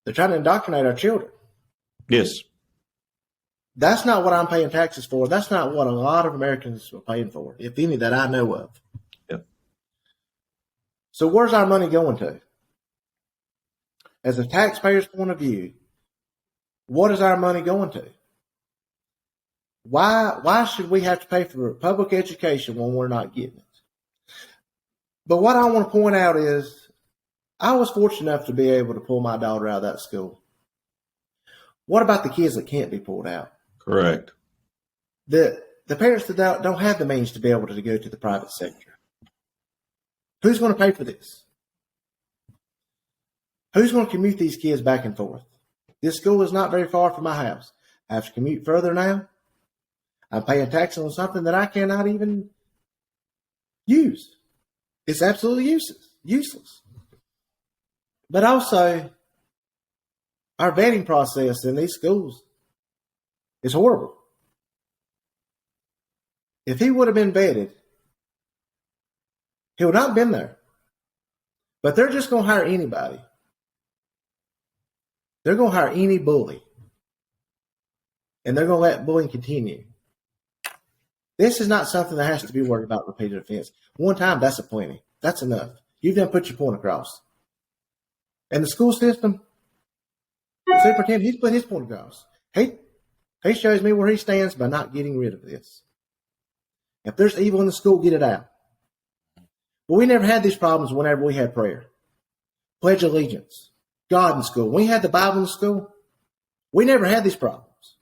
They're trying to indoctrinate our children. Yes. That's not what I'm paying taxes for. That's not what a lot of Americans are paying for, if any that I know of. Yep. So where's our money going to? As a taxpayer's point of view, what is our money going to? Why should we have to pay for public education when we're not getting it? But what I want to point out is I was fortunate enough to be able to pull my daughter out of that school. What about the kids that can't be pulled out? Correct. The parents that don't have the means to be able to go to the private sector. Who's going to pay for this? Who's going to commute these kids back and forth? This school is not very far from my house. I have to commute further now. I'm paying taxes on something that I cannot even use. It's absolutely useless. But also, our vetting process in these schools is horrible. If he would have been vetted, he would not have been there. But they're just going to hire anybody. They're going to hire any bully. And they're going to let bullying continue. This is not something that has to be worried about repeated offense. One time, that's a plenty. That's enough. You've done put your point across. And the school system, the superintendent, he's put his point across. He shows me where he stands by not getting rid of this. If there's evil in the school, get it out. But we never had these problems whenever we had prayer. Pledge allegiance. God in school. When we had the Bible in school, we never had these problems.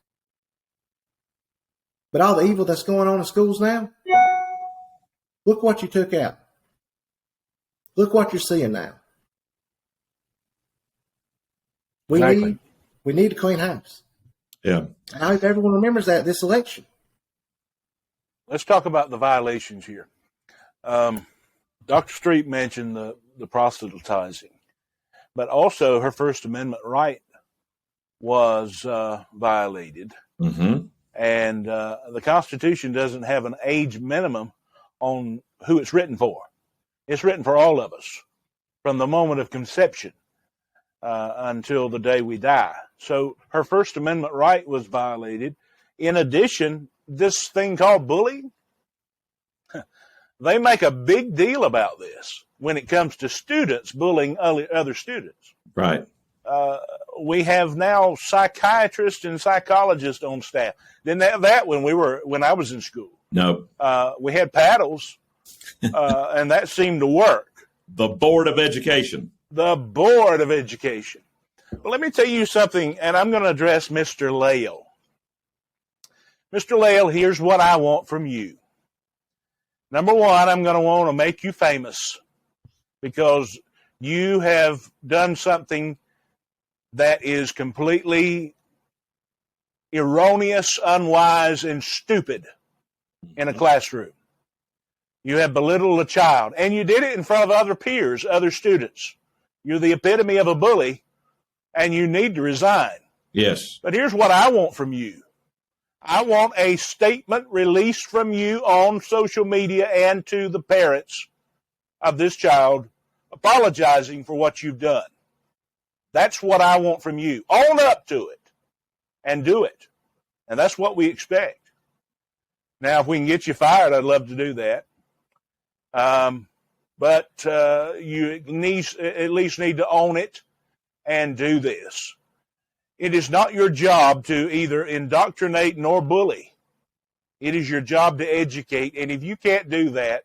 But all the evil that's going on in schools now, look what you took out. Look what you're seeing now. We need a clean house. Yeah. I hope everyone remembers that this election. Let's talk about the violations here. Dr. Street mentioned the proselytizing, but also her First Amendment right was violated. Mm-hmm. And the Constitution doesn't have an age minimum on who it's written for. It's written for all of us from the moment of conception until the day we die. So her First Amendment right was violated. In addition, this thing called bullying, they make a big deal about this when it comes to students bullying other students. Right. We have now psychiatrists and psychologists on staff. Didn't have that when I was in school. No. We had paddles, and that seemed to work. The Board of Education. The Board of Education. Well, let me tell you something, and I'm going to address Mr. Lael. Mr. Lael, here's what I want from you. Number one, I'm going to want to make you famous because you have done something that is completely erroneous, unwise, and stupid in a classroom. You have belittled a child, and you did it in front of other peers, other students. You're the epitome of a bully, and you need to resign. Yes. But here's what I want from you. I want a statement released from you on social media and to the parents of this child apologizing for what you've done. That's what I want from you. Own up to it and do it. And that's what we expect. Now, if we can get you fired, I'd love to do that. But but you at least need to own it and do this. It is not your job to either indoctrinate nor bully. It is your job to educate. And if you can't do that,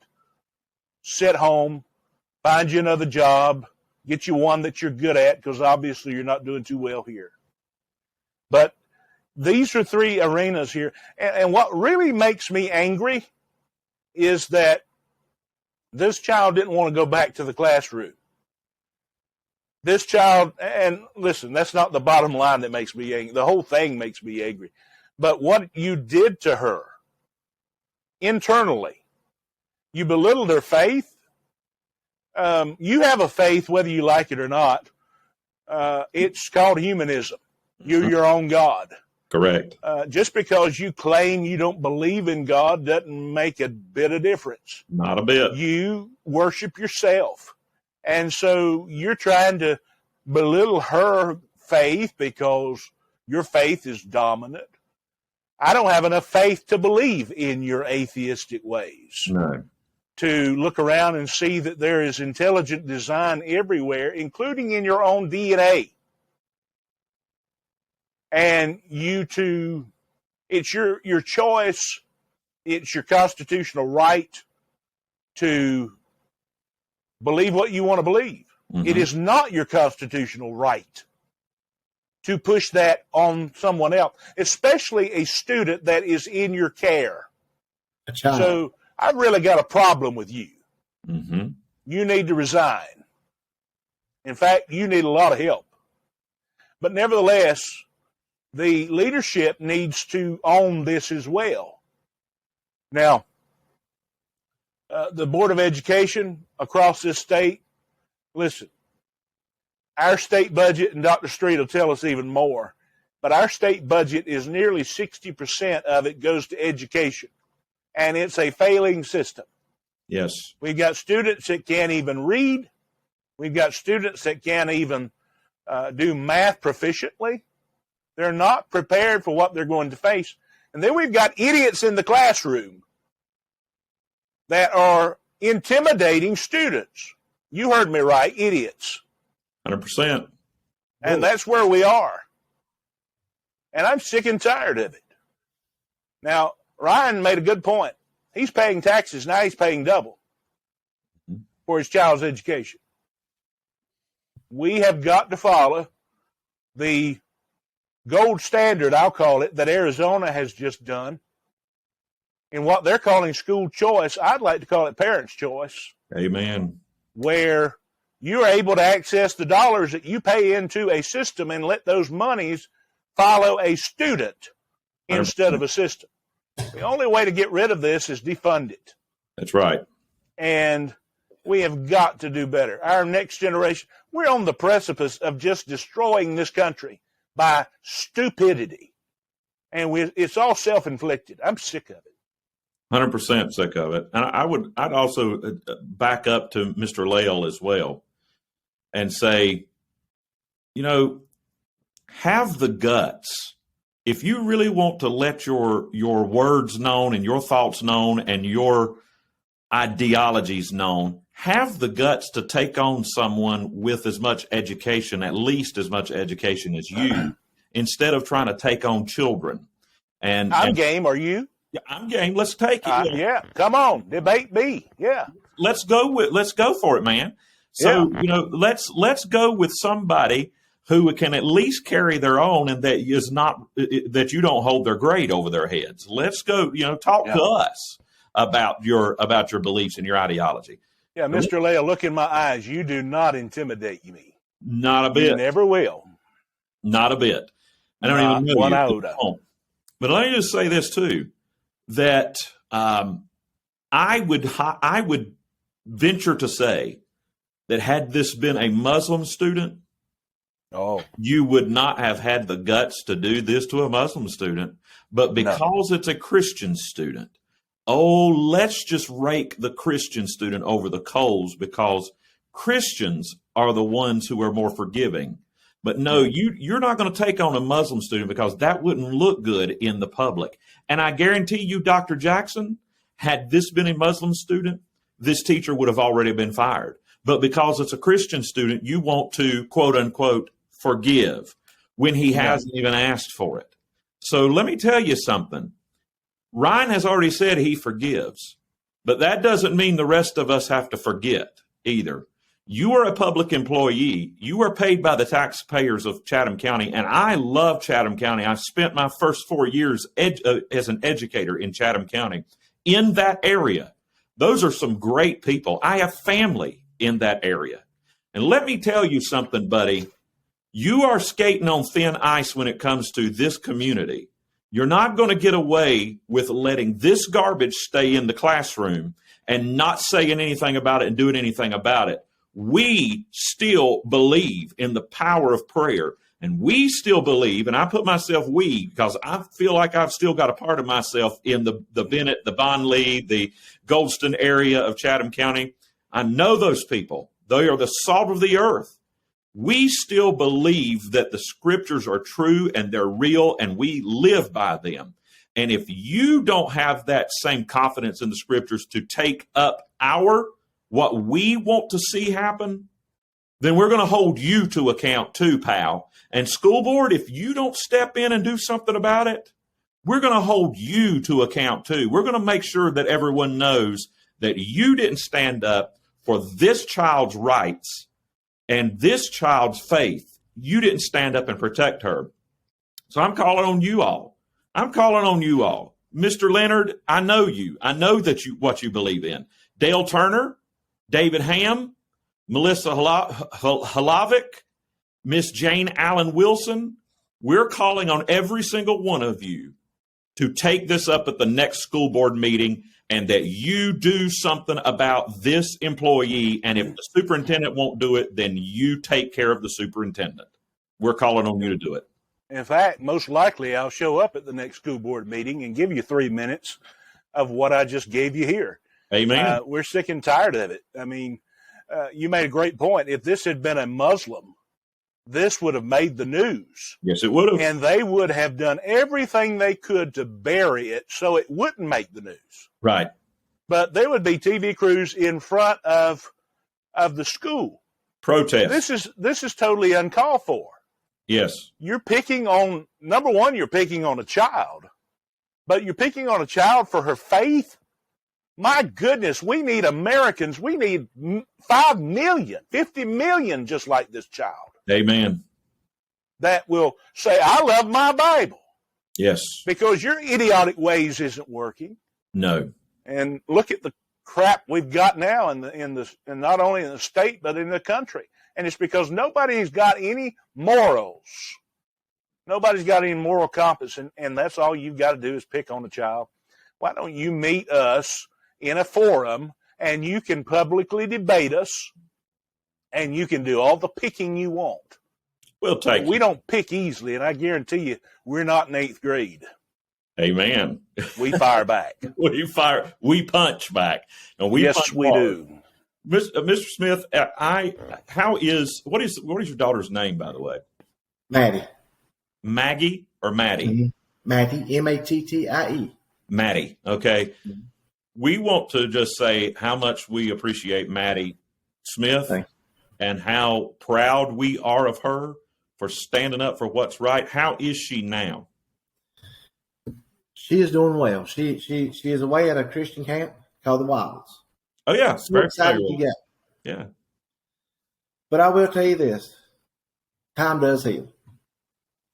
sit home, find you another job, get you one that you're good at, because obviously you're not doing too well here. But these are three arenas here. And what really makes me angry is that this child didn't want to go back to the classroom. This child, and listen, that's not the bottom line that makes me angry. The whole thing makes me angry. But what you did to her internally, you belittled her faith. You have a faith whether you like it or not. It's called humanism. You're your own God. Correct. Just because you claim you don't believe in God doesn't make a bit of difference. Not a bit. You worship yourself. And so you're trying to belittle her faith because your faith is dominant. I don't have enough faith to believe in your atheistic ways. No. To look around and see that there is intelligent design everywhere, including in your own DNA. And it's your choice, it's your constitutional right to believe what you want to believe. Mm-hmm. It is not your constitutional right to push that on someone else, especially a student that is in your care. A child. So I've really got a problem with you. Mm-hmm. You need to resign. In fact, you need a lot of help. But nevertheless, the leadership needs to own this as well. Now, the Board of Education across this state, listen, our state budget, and Dr. Street will tell us even more, but our state budget is nearly 60% of it goes to education, and it's a failing system. Yes. We've got students that can't even read. We've got students that can't even do math proficiently. They're not prepared for what they're going to face. And then we've got idiots in the classroom that are intimidating students. You heard me right, idiots. 100%. And that's where we are. And I'm sick and tired of it. Now, Ryan made a good point. He's paying taxes. Now he's paying double for his child's education. We have got to follow the gold standard, I'll call it, that Arizona has just done. In what they're calling school choice, I'd like to call it parents' choice. Amen. Where you're able to access the dollars that you pay into a system and let those monies follow a student instead of a system. The only way to get rid of this is defund it. That's right. And we have got to do better. Our next generation, we're on the precipice of just destroying this country by stupidity. And it's all self-inflicted. I'm sick of it. 100% sick of it. And I'd also back up to Mr. Lael as well and say, have the guts. If you really want to let your words known and your thoughts known and your ideologies known, have the guts to take on someone with as much education, at least as much education as you, instead of trying to take on children. And I'm game. Are you? Yeah, I'm game. Let's take it. Yeah, come on, debate me. Yeah, let's go for it, man. So let's go with somebody who can at least carry their own, and that is not that you don't hold their grade over their heads. Let's go. Talk to us about your beliefs and your ideology. Yeah, Mr. Lael, look in my eyes. You do not intimidate me. Not a bit. You never will. Not a bit. I don't even know one you. iota. But let me just say this too. That I would venture to say that had this been a Muslim student, you would not have had the guts to do this to a Muslim student. But because it's a Christian student, let's just rake the Christian student over the coals because Christians are the ones who are more forgiving. But no, you're not going to take on a Muslim student because that wouldn't look good in the public. And I guarantee you, Dr. Jackson, had this been a Muslim student, this teacher would have already been fired. But because it's a Christian student, you want to, quote unquote, forgive when he hasn't even asked for it. So let me tell you something. Ryne has already said he forgives, but that doesn't mean the rest of us have to forget either. You are a public employee. You are paid by the taxpayers of Chatham County, and I love Chatham County. I spent my first 4 years as an educator in Chatham County in that area. Those are some great people. I have family in that area. And let me tell you something, buddy. You are skating on thin ice when it comes to this community. You're not going to get away with letting this garbage stay in the classroom and not saying anything about it and doing anything about it. We still believe in the power of prayer, and we still believe, and I put myself we, because I feel like I've still got a part of myself in the Bennett, the Bonley, the Goldston area of Chatham County. I know those people. They are the salt of the earth. We still believe that the scriptures are true and they're real, and we live by them. And if you don't have that same confidence in the scriptures to take up what we want to see happen, then we're going to hold you to account too, pal. And school board, if you don't step in and do something about it, we're going to hold you to account too. We're going to make sure that everyone knows that you didn't stand up for this child's rights and this child's faith. You didn't stand up and protect her. So I'm calling on you all. Mr. Leonard, I know you. I know that what you believe in. Dale Turner, David Ham, Melissa Halavic, Miss Jane Allen Wilson. We're calling on every single one of you to take this up at the next school board meeting, and that you do something about this employee. And if the superintendent won't do it, then you take care of the superintendent. We're calling on you to do it. In fact, most likely I'll show up at the next school board meeting and give you 3 minutes of what I just gave you here. Amen. We're sick and tired of it. I mean, you made a great point. If this had been a Muslim, this would have made the news. Yes, it would have. And they would have done everything they could to bury it so it wouldn't make the news. Right. But there would be TV crews in front of the school. Protest. This is totally uncalled for. Yes. You're picking on, number one, you're picking on a child, but you're picking on a child for her faith. My goodness, we need Americans. We need 5 million, 50 million just like this child. Amen. That will say, I love my Bible. Yes. Because your idiotic ways isn't working. No. And look at the crap we've got now in not only in the state, but in the country. And it's because nobody's got any morals. Nobody's got any moral compass. And that's all you've got to do is pick on a child. Why don't you meet us in a forum and you can publicly debate us and you can do all the picking you want. We'll take We don't pick easily, and I guarantee you we're not in 8th grade. Amen. We fire back. We punch back. And yes, we do. Mr. Smith, what is your daughter's name, by the way? Maddie. Maggie or Maddie? Mm-hmm. Maddie, M-A-T-T-I-E. Maddie, okay. Mm-hmm. We want to just say how much we appreciate Maddie Smith and how proud we are of her for standing up for what's right. How is she now? She is doing well. She is away at a Christian camp called the Wilds. Oh, yeah. So very excited to get. Yeah. But I will tell you this. Time does heal.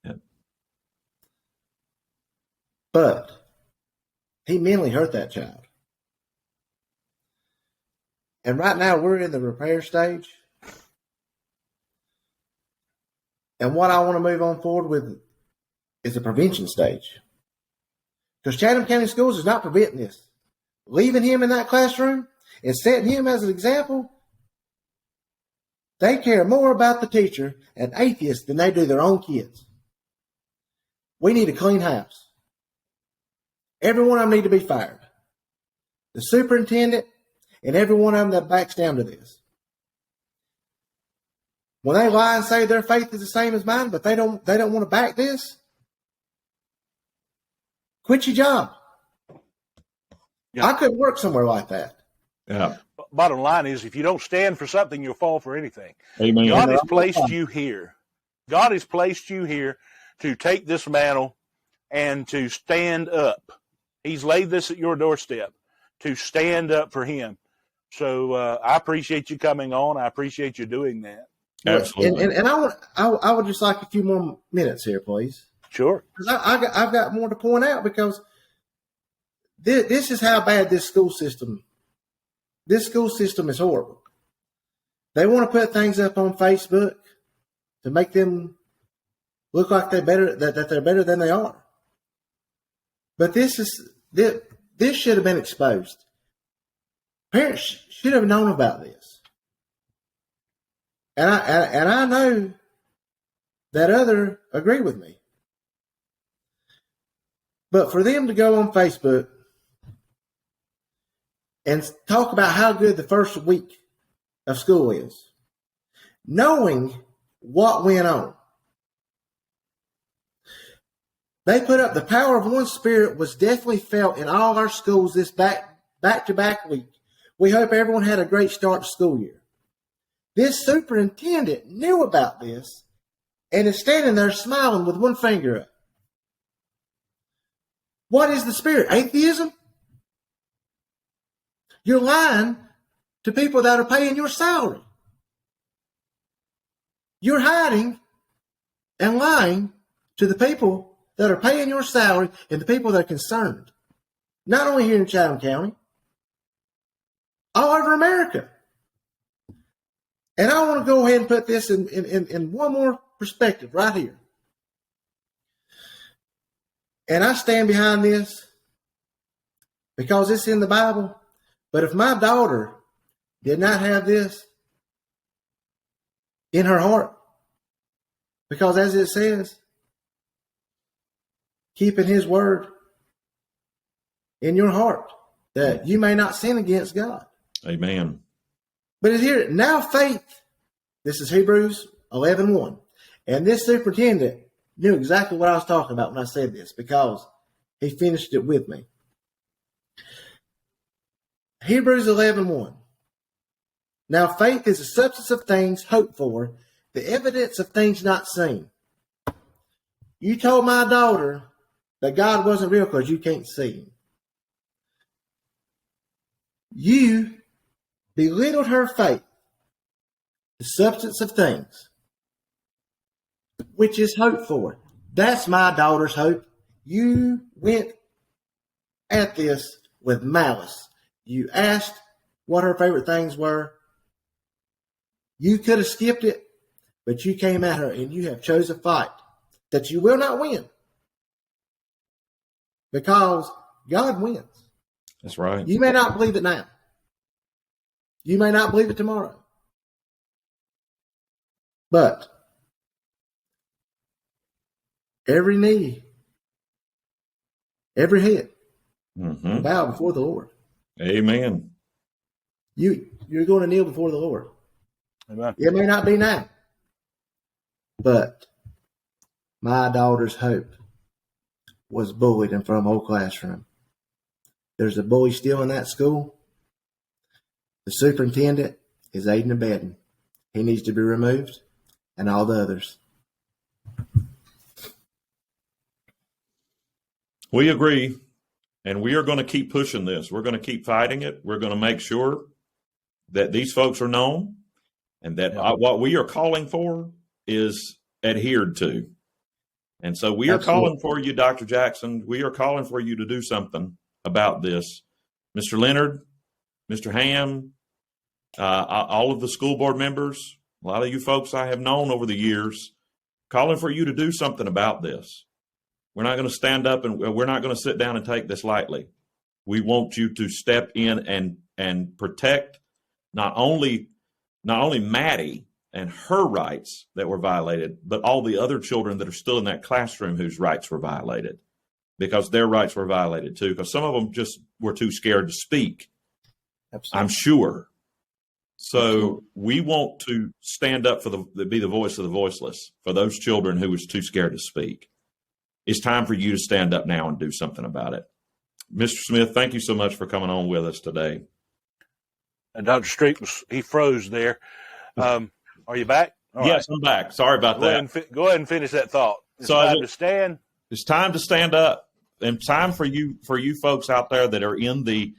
Yeah. But he mentally hurt that child. And right now we're in the repair stage. And what I want to move on forward with is the prevention stage. Because Chatham County Schools is not preventing this. Leaving him in that classroom and setting him as an example, they care more about the teacher and atheists than they do their own kids. We need a clean house. Every one of them need to be fired. The superintendent and every one of them that backs down to this. When they lie and say their faith is the same as mine, but they don't want to back this, quit your job. Yeah. I couldn't work somewhere like that. Yeah. bottom line is, if you don't stand for something, you'll fall for anything. Amen. God has placed you here. God has placed you here to take this mantle and to stand up. He's laid this at your doorstep to stand up for him. So I appreciate you coming on. I appreciate you doing that. Absolutely. And I would just like a few more minutes here, please. Sure. Because I've got more to point out, because this is how bad this school system is horrible. They want to put things up on Facebook to make them look like they're better, that they're better than they are. But this should have been exposed. Parents should have known about this. And I know that others agree with me. But for them to go on Facebook and talk about how good the first week of school is, knowing what went on, they put up the power of one spirit was definitely felt in all our schools this back-to-back week. We hope everyone had a great start to school year. This superintendent knew about this and is standing there smiling with one finger up. What is the spirit? Atheism? You're lying to people that are paying your salary. You're hiding and lying to the people that are paying your salary and the people that are concerned. Not only here in Chatham County, all over America. And I want to go ahead and put this in one more perspective right here. And I stand behind this because it's in the Bible. But if my daughter did not have this in her heart, because as it says, keeping his word in your heart, that you may not sin against God. Amen. But it's here, now faith, this is Hebrews 11:1. And this superintendent knew exactly what I was talking about when I said this, because he finished it with me. Hebrews 11:1. Now faith is the substance of things hoped for, the evidence of things not seen. You told my daughter that God wasn't real because you can't see him. You belittled her faith, the substance of things, which is hoped for. That's my daughter's hope. You went at this with malice. You asked what her favorite things were. You could have skipped it, but you came at her and you have chose a fight that you will not win, because God wins. That's right. You may not believe it now. You may not believe it tomorrow. But every knee, every head will bow before the Lord. Amen. You're going to kneel before the Lord. Amen. It may not be now, but my daughter's hope was bullied in front of a whole classroom. There's a bully still in that school. The superintendent is aiding and abetting. He needs to be removed, and all the others. We agree, and we are going to keep pushing this. We're going to keep fighting it. We're going to make sure that these folks are known, and that what we are calling for is adhered to. And so we are calling for you, Dr. Jackson. We are calling for you to do something about this. Mr. Leonard, Mr. Ham, all of the school board members, a lot of you folks I have known over the years, calling for you to do something about this. We're not going to stand up and we're not going to sit down and take this lightly. We want you to step in and protect not only Maddie and her rights that were violated, but all the other children that are still in that classroom whose rights were violated, because their rights were violated too, because some of them just were too scared to speak. Absolutely. I'm sure. So we want to stand up be the voice of the voiceless for those children who was too scared to speak. It's time for you to stand up now and do something about it. Mr. Smith, thank you so much for coming on with us today. And Dr. Street he froze there. Are you back? All yes, right. I'm back. Sorry about that. Go ahead and finish that thought. It's So time to stand. It's time to stand up, and time for you folks out there that are in the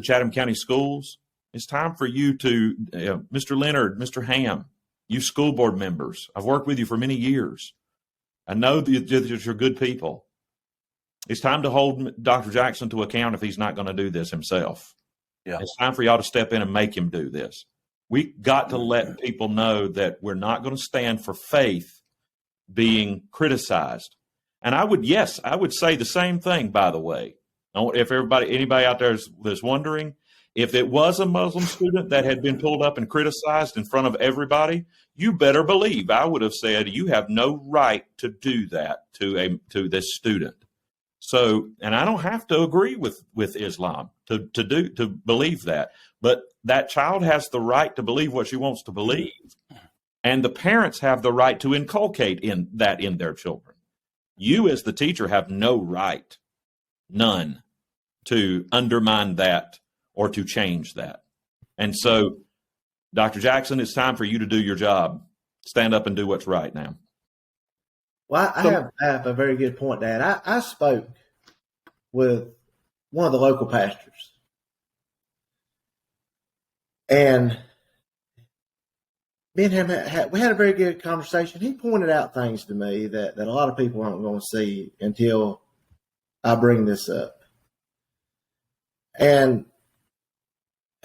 Chatham County schools. It's time for you to, Mr. Leonard, Mr. Ham, you school board members. I've worked with you for many years. I know that you're good people. It's time to hold Dr. Jackson to account if he's not going to do this himself. Yeah. It's time for y'all to step in and make him do this. We got to let people know that we're not going to stand for faith being criticized. And I would say the same thing, by the way. If anybody out there is wondering, if it was a Muslim student that had been pulled up and criticized in front of everybody, you better believe I would have said, you have no right to do that to this student. So, and I don't have to agree with Islam to believe that, but that child has the right to believe what she wants to believe. And the parents have the right to inculcate in their children. You as the teacher have no right, none, to undermine that or to change that. And so, Dr. Jackson, it's time for you to do your job. Stand up and do what's right now. Well, I have a very good point, Dad. I spoke with one of the local pastors, and me and him we had a very good conversation. He pointed out things to me that a lot of people aren't going to see until I bring this up. And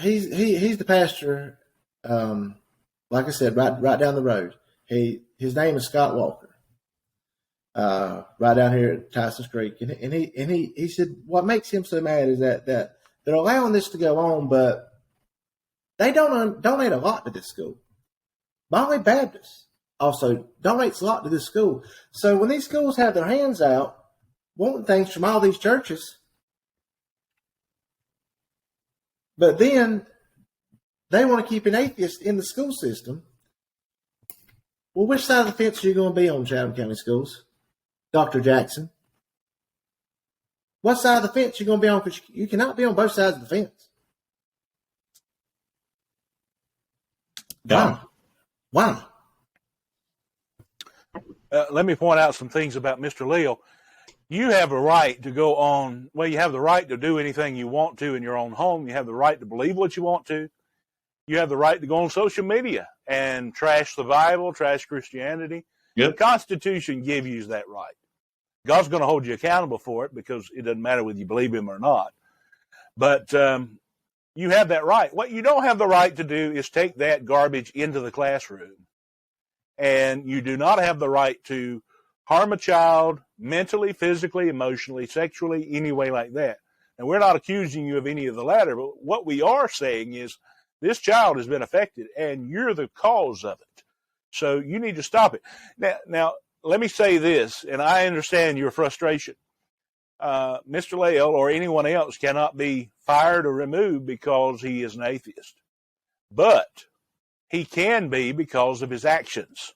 he's the pastor, like I said, right down the road. His name is Scott Walker, right down here at Tyson's Creek. And he said what makes him so mad is that they're allowing this to go on, but they don't donate a lot to this school. Bonley Baptist also donates a lot to this school. So when these schools have their hands out wanting things from all these churches, but then they want to keep an atheist in the school system, well, which side of the fence are you going to be on, Chatham County Schools, Dr. Jackson? What side of the fence are you going to be on? Because you cannot be on both sides of the fence. Yeah. Why? Let me point out some things about Mr. Leal. You have a right to go on. Well, you have the right to do anything you want to in your own home. You have the right to believe what you want to. You have the right to go on social media and trash the Bible, trash Christianity. Yep. The Constitution gives you that right. God's going to hold you accountable for it because it doesn't matter whether you believe him or not. But you have that right. What you don't have the right to do is take that garbage into the classroom. And you do not have the right to harm a child mentally, physically, emotionally, sexually, any way like that. And we're not accusing you of any of the latter, but what we are saying is this child has been affected and you're the cause of it. So you need to stop it. Now let me say this, and I understand your frustration. Mr. Leal or anyone else cannot be fired or removed because he is an atheist. But he can be because of his actions,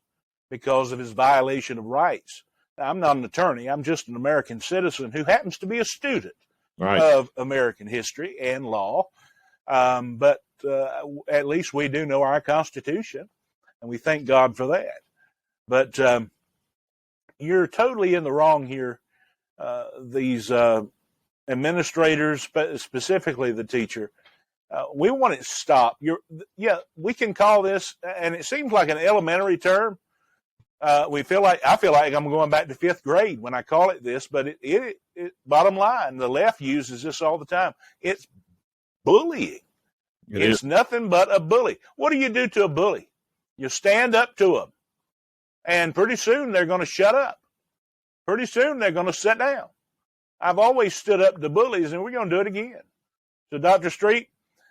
because of his violation of rights. Now, I'm not an attorney. I'm just an American citizen who happens to be a student of American history and law. But at least we do know our Constitution, and we thank God for that. But you're totally in the wrong here. These administrators, specifically the teacher, we want it to stop. We can call this, and it seems like an elementary term. I feel like I'm going back to fifth grade when I call it this, but it bottom line, the left uses this all the time. It's bullying. It's nothing but a bully. What do you do to a bully? You stand up to them, and pretty soon they're going to shut up. Pretty soon they're going to sit down. I've always stood up to bullies, and we're going to do it again. So, Dr. Street,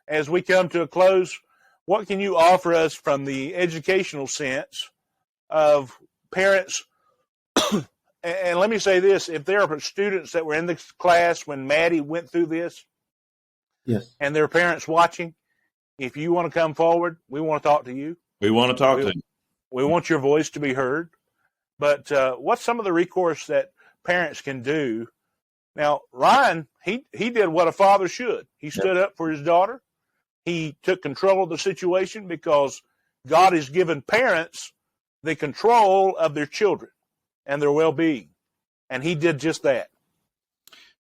as we come to a close, what can you offer us from the educational sense of parents? And let me say this, if there are students that were in the class when Maddie went through this, yes, and their parents watching, if you want to come forward, we want to talk to you. We want to talk to you. We want your voice to be heard. But what's some of the recourse that parents can do? Now, Ryan, he did what a father should. He stood up for his daughter. He took control of the situation because God has given parents the control of their children and their well-being. And he did just that.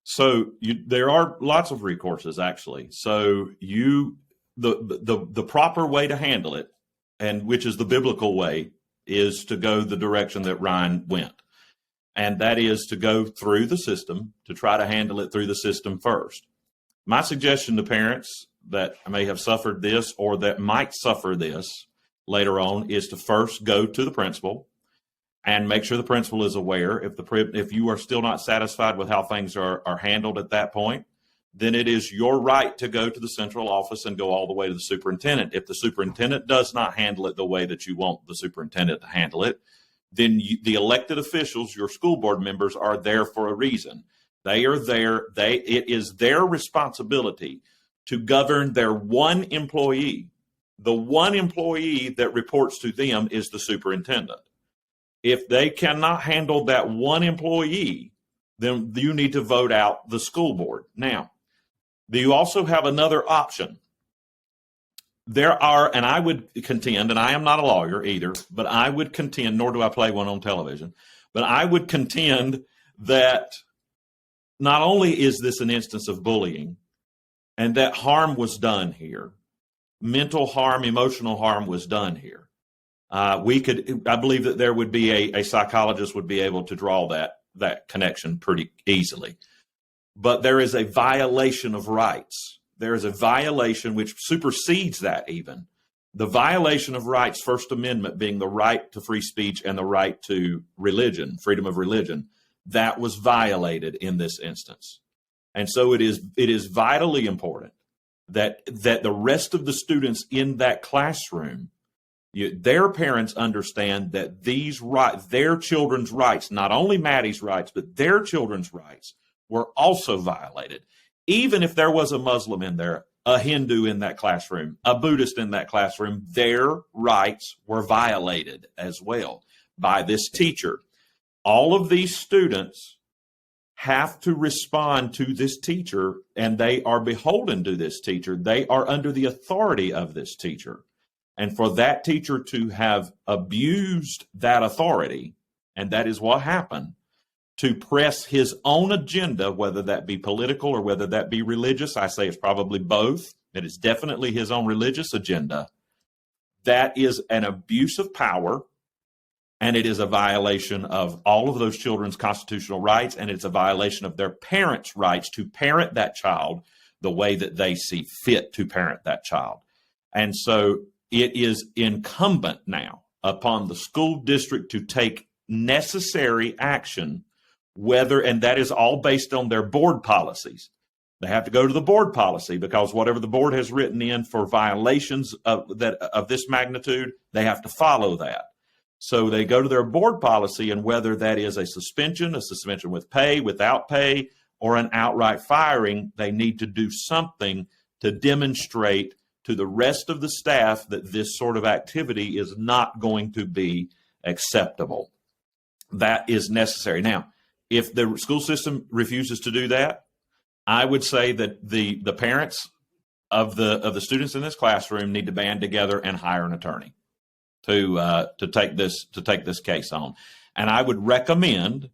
So there are lots of recourses, actually. So the proper way to handle it, and which is the biblical way, is to go the direction that Ryne went. And that is to go through the system, to try to handle it through the system first. My suggestion to parents that may have suffered this or that might suffer this later on is to first go to the principal and make sure the principal is aware. If you are still not satisfied with how things are handled at that point, then it is your right to go to the central office and go all the way to the superintendent. If the superintendent does not handle it the way that you want the superintendent to handle it, then the elected officials, your school board members, are there for a reason. They are there. It is their responsibility to govern their one employee. The one employee that reports to them is the superintendent. If they cannot handle that one employee, then you need to vote out the school board. Now, you also have another option. There are, and I would contend, and I am not a lawyer either, but I would contend, nor do I play one on television, but I would contend that not only is this an instance of bullying, and that harm was done here, mental harm, emotional harm was done here. I believe that there would be a psychologist would be able to draw that connection pretty easily. But there is a violation of rights. There is a violation which supersedes that even. The violation of rights, First Amendment being the right to free speech and the right to religion, freedom of religion, that was violated in this instance. And so it is vitally important that the rest of the students in that classroom, their parents understand that their children's rights, not only Maddie's rights, but their children's rights were also violated. Even if there was a Muslim in there, a Hindu in that classroom, a Buddhist in that classroom, their rights were violated as well by this teacher. All of these students have to respond to this teacher, and they are beholden to this teacher. They are under the authority of this teacher. And for that teacher to have abused that authority, and that is what happened, to press his own agenda, whether that be political or whether that be religious, I say it's probably both. It is definitely his own religious agenda. That is an abuse of power, and it is a violation of all of those children's constitutional rights, and it's a violation of their parents' rights to parent that child the way that they see fit to parent that child. And so it is incumbent now upon the school district to take necessary action, and that is all based on their board policies. They have to go to the board policy because whatever the board has written in for violations of this magnitude, they have to follow that. So they go to their board policy, and whether that is a suspension with pay, without pay, or an outright firing, they need to do something to demonstrate to the rest of the staff that this sort of activity is not going to be acceptable. That is necessary. Now, if the school system refuses to do that, I would say that the parents of the students in this classroom need to band together and hire an attorney to take this case on. And I would recommend,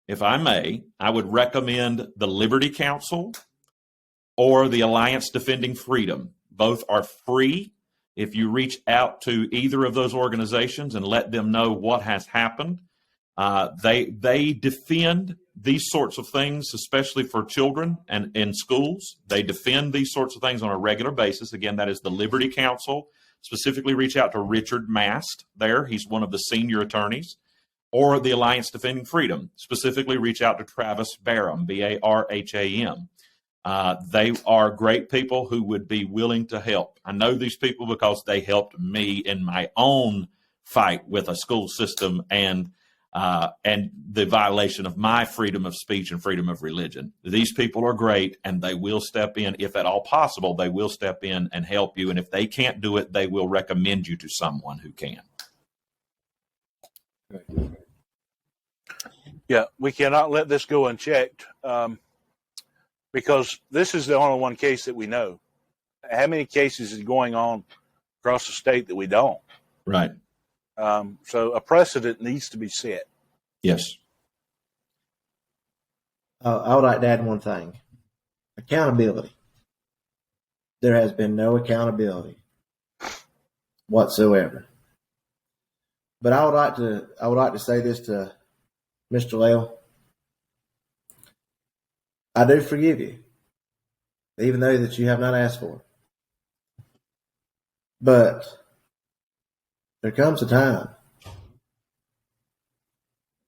if I may, the Liberty Council or the Alliance Defending Freedom. Both are free. If you reach out to either of those organizations and let them know what has happened, they defend these sorts of things, especially for children and in schools. They defend these sorts of things on a regular basis. Again, that is the Liberty Council. Specifically, reach out to Richard Mast there. He's one of the senior attorneys. Or the Alliance Defending Freedom. Specifically, reach out to Travis Barham, Barham. They are great people who would be willing to help. I know these people because they helped me in my own fight with a school system and the violation of my freedom of speech and freedom of religion. These people are great, and they will step in, if at all possible, they will step in and help you. And if they can't do it, they will recommend you to someone who can. Yeah, we cannot let this go unchecked because this is the only one case that we know. how many cases is going on across the state that we don't? Right. So a precedent needs to be set. Yes. I would like to add one thing: accountability. There has been no accountability whatsoever. But I would like to say this to Mr. Lale. I do forgive you, even though that you have not asked for it. But there comes a time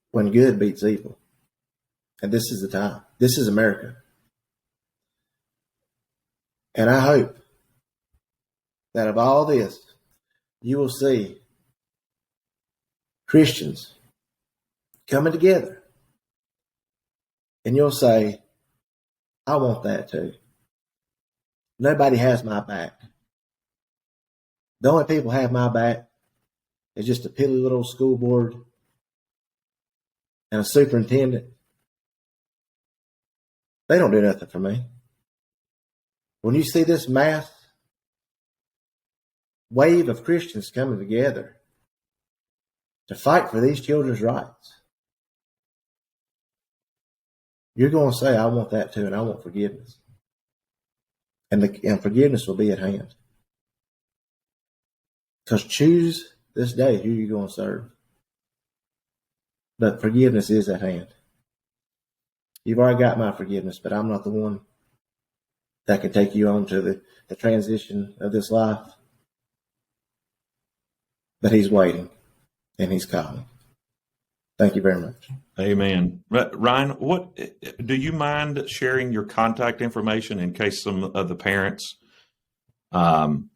when good beats evil. And this is the time. This is America. And I hope that of all this, you will see Christians coming together. And you'll say, I want that too. Nobody has my back. The only people who have my back is just a piddly little school board and a superintendent. They don't do nothing for me. When you see this mass wave of Christians coming together to fight for these children's rights, you're going to say, I want that too, and I want forgiveness. And forgiveness will be at hand. Because choose this day who you're going to serve. But forgiveness is at hand. You've already got my forgiveness, but I'm not the one that can take you on to the transition of this life. But he's waiting, and he's calling. Thank you very much. Amen. Ryne, what do you mind sharing your contact information in case some of the parents, and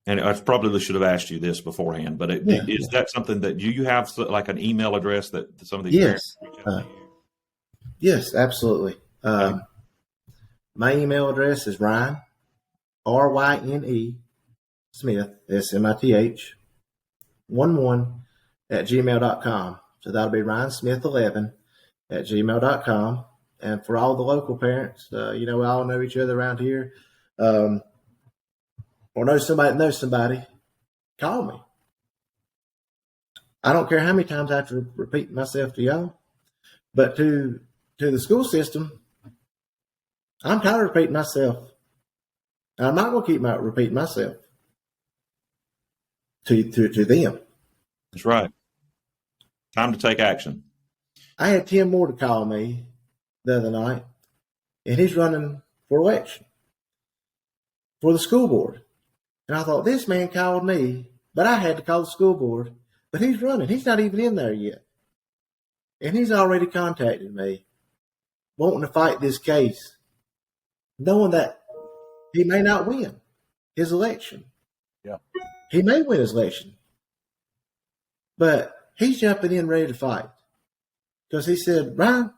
I probably should have asked you this beforehand, but is that something that you have, like an email address that some of these parents reach out to you? Yes, absolutely. My email address is Ryne, RYNE, Smith, SMITH, 11 @gmail.com. So that'll be RyneSmith11 @gmail.com. And for all the local parents, we all know each other around here, or know somebody that knows somebody, call me. I don't care how many times I have to repeat myself to y'all, but to the school system, I'm tired of repeating myself. And I'm not going to keep repeating myself to them. That's right. Time to take action. I had Tim Moore to call me the other night, and he's running for election for the school board. And I thought, this man called me, but I had to call the school board. But he's running. He's not even in there yet. And he's already contacted me, wanting to fight this case, knowing that he may not win his election. Yeah. He may win his election, but he's jumping in ready to fight. Because he said, Ryne,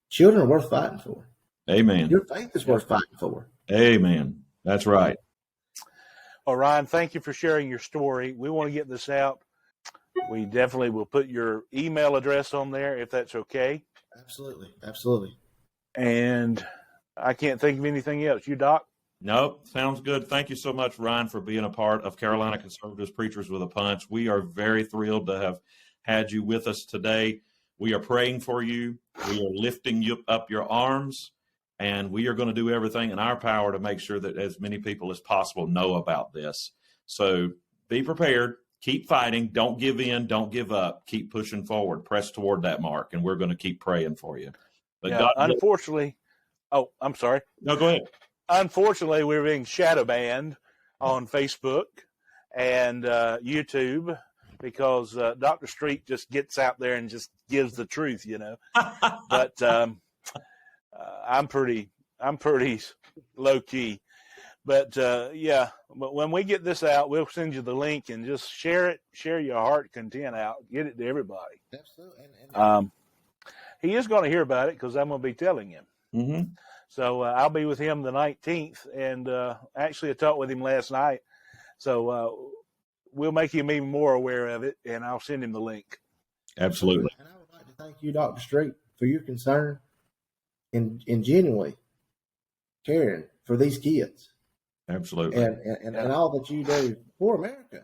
children are worth fighting for. Amen. Your faith is worth fighting for. Amen. That's right. Well, Ryne, thank you for sharing your story. We want to get this out. We definitely will put your email address on there if that's okay. Absolutely. Absolutely. And I can't think of anything else. You, Doc? Nope. Sounds good. Thank you so much, Ryne, for being a part of Carolina Conservatives Preachers with a Punch. We are very thrilled to have had you with us today. We are praying for you. We are lifting you up your arms, and we are going to do everything in our power to make sure that as many people as possible know about this. So be prepared. Keep fighting. Don't give in. Don't give up. Keep pushing forward. Press toward that mark, and we're going to keep praying for you. But yeah, unfortunately, I'm sorry. No, go ahead. Unfortunately, we're being shadow banned on Facebook and YouTube because Dr. Street just gets out there and just gives the truth, But I'm pretty low key. But but when we get this out, we'll send you the link and just share it. Share your heart content out. Get it to everybody. Absolutely. He is going to hear about it because I'm going to be telling him. Mm-hmm. So I'll be with him the 19th, and actually I talked with him last night. So we'll make him even more aware of it, and I'll send him the link. Absolutely. And I would like to thank you, Dr. Street, for your concern and genuinely caring for these kids Absolutely. and all that you do for America.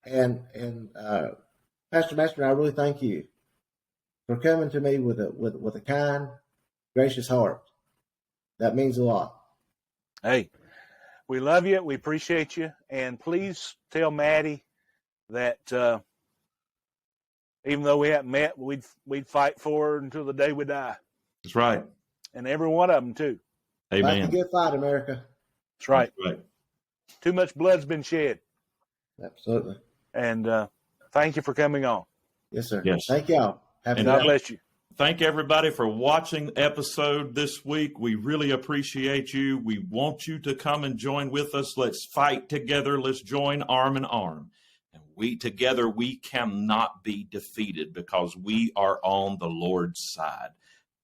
And Pastor Mashburn, I really thank you for coming to me with a kind, gracious heart. That means a lot. Hey, we love you. We appreciate you. And please tell Maddie that even though we haven't met, we'd fight for her until the day we die. That's right. And every one of them, too. Amen. Fight the good fight, America. That's right. That's right. Too much blood's been shed. Absolutely. And thank you for coming on. Yes, sir. Yes. Thank y'all. Have a And good God night. bless you. Thank everybody for watching the episode this week. We really appreciate you. We want you to come and join with us. Let's fight together. Let's join arm in arm. And we together, we cannot be defeated because we are on the Lord's side.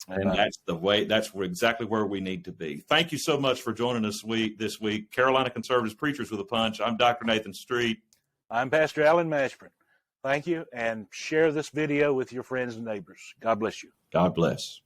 And that's the way, exactly where we need to be. Thank you so much for joining us this week. Carolina Conservatives Preachers with a Punch. I'm Dr. Nathan Street. I'm Pastor Alan Mashburn. Thank you, and share this video with your friends and neighbors. God bless you. God bless.